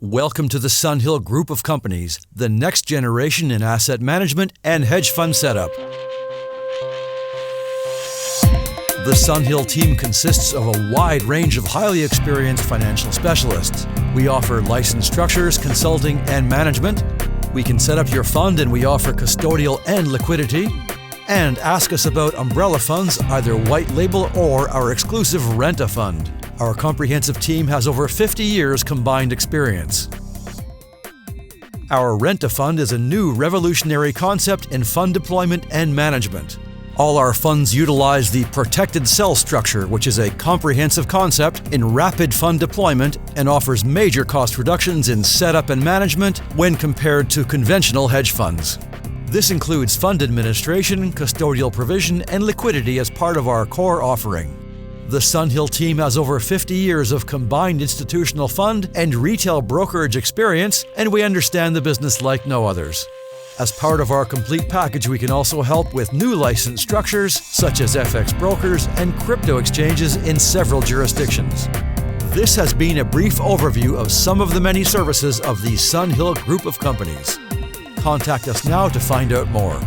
Welcome to the SunHill Group of Companies, the next generation in asset management and hedge fund setup. The SunHill team consists of a wide range of highly experienced financial specialists. We offer licensed structures, consulting, and management. We can set up your fund, and we offer custodial and liquidity. And ask us about umbrella funds, either white label or our exclusive Rent-A-Fund. Our comprehensive team has over 50 years combined experience. Our Rent-A-Fund is a new revolutionary concept in fund deployment and management. All our funds utilize the protected cell structure, which is a comprehensive concept in rapid fund deployment and offers major cost reductions in setup and management when compared to conventional hedge funds. This includes fund administration, custodial provision, and liquidity as part of our core offering. The SunHill team has over 50 years of combined institutional fund and retail brokerage experience, and we understand the business like no others. As part of our complete package, we can also help with new license structures, such as FX brokers and crypto exchanges in several jurisdictions. This has been a brief overview of some of the many services of the SunHill Group of Companies. Contact us now to find out more.